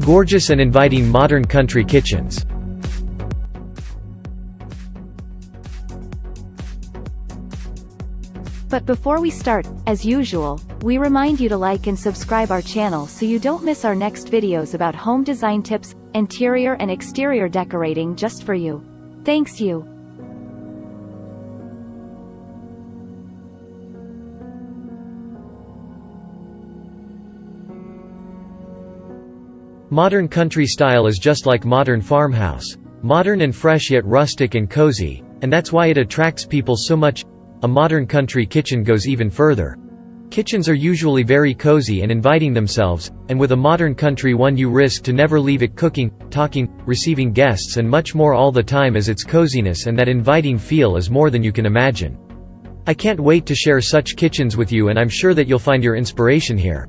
Gorgeous and inviting modern country kitchens. But before we start, as usual, we remind you to like and subscribe our channel so you don't miss our next videos about home design tips, interior and exterior decorating just for you. Thanks you. Modern country style is just like modern farmhouse. Modern and fresh yet rustic and cozy, and that's why it attracts people so much. A modern country kitchen goes even further. Kitchens are usually very cozy and inviting themselves, and with a modern country one you risk to never leave it cooking, talking, receiving guests and much more all the time, as its coziness and that inviting feel is more than you can imagine. I can't wait to share such kitchens with you, and I'm sure that you'll find your inspiration here.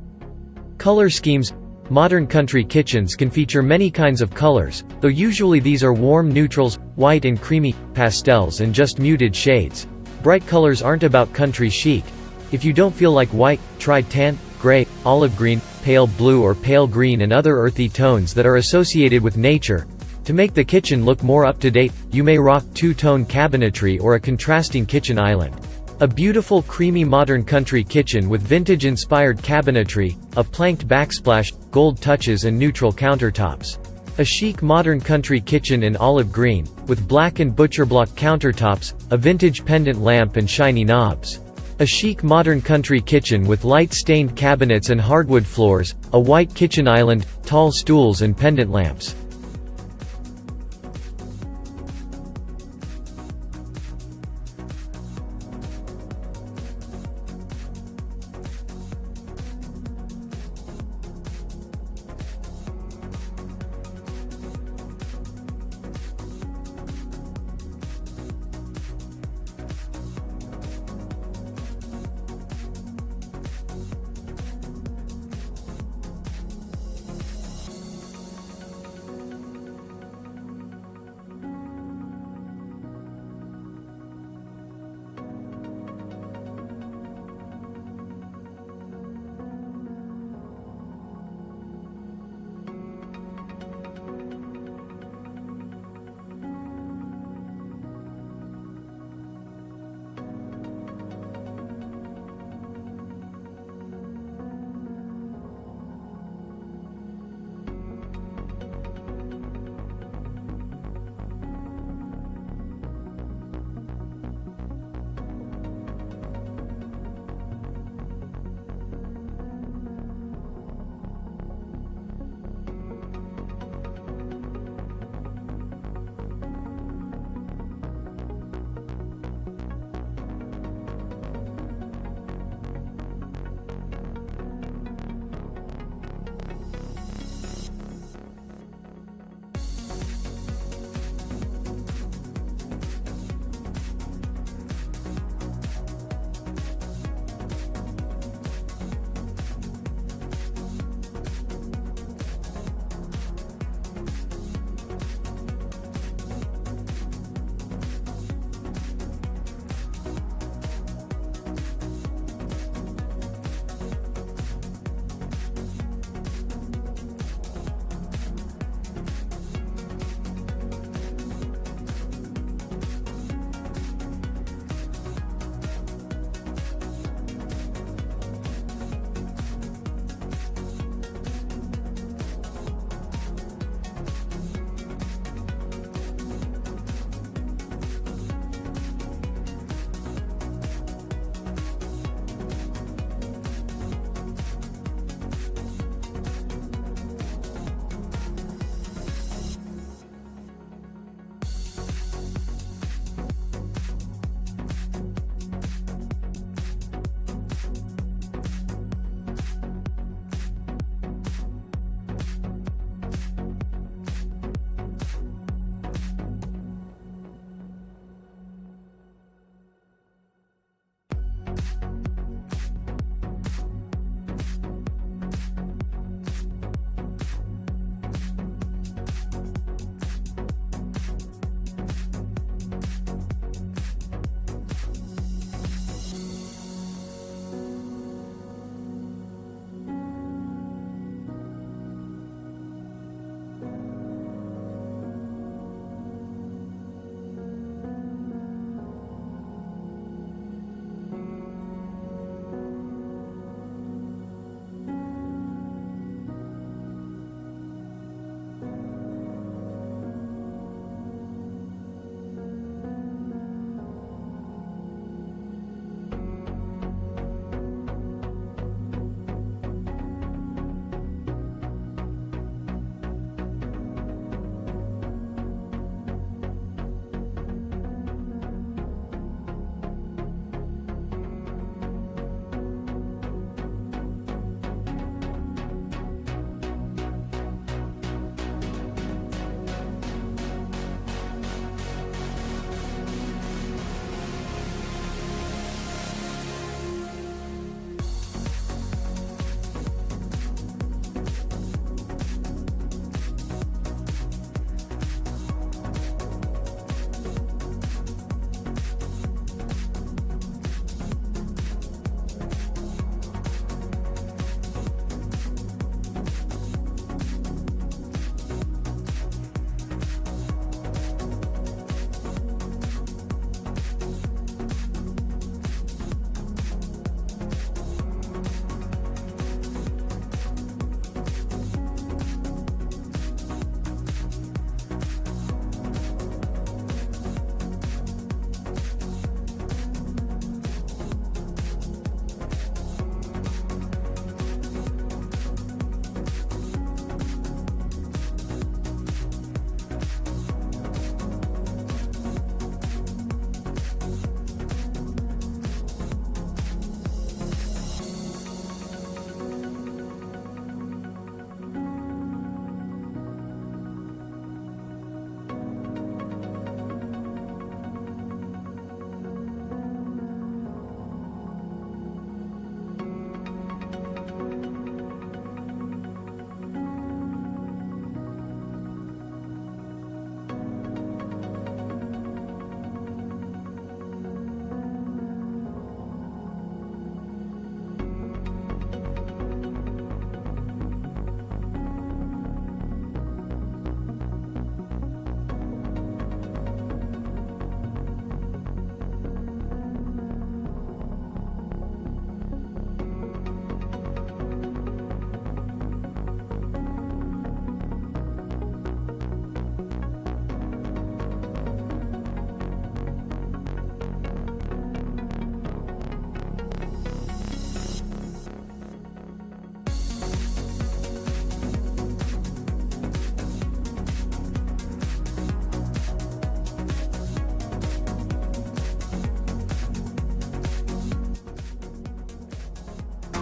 Color schemes. Modern country kitchens can feature many kinds of colors, though usually these are warm neutrals, white and creamy, pastels and just muted shades. Bright colors aren't about country chic. If you don't feel like white, try tan, gray, olive green, pale blue or pale green and other earthy tones that are associated with nature. To make the kitchen look more up-to-date, you may rock two-tone cabinetry or a contrasting kitchen island. A beautiful creamy modern country kitchen with vintage-inspired cabinetry, a planked backsplash, gold touches and neutral countertops. A chic modern country kitchen in olive green, with black and butcherblock countertops, a vintage pendant lamp and shiny knobs. A chic modern country kitchen with light-stained cabinets and hardwood floors, a white kitchen island, tall stools and pendant lamps.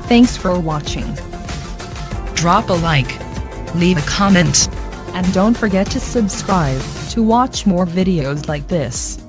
Thanks for watching. Drop a like, leave a comment, and don't forget to subscribe to watch more videos like this.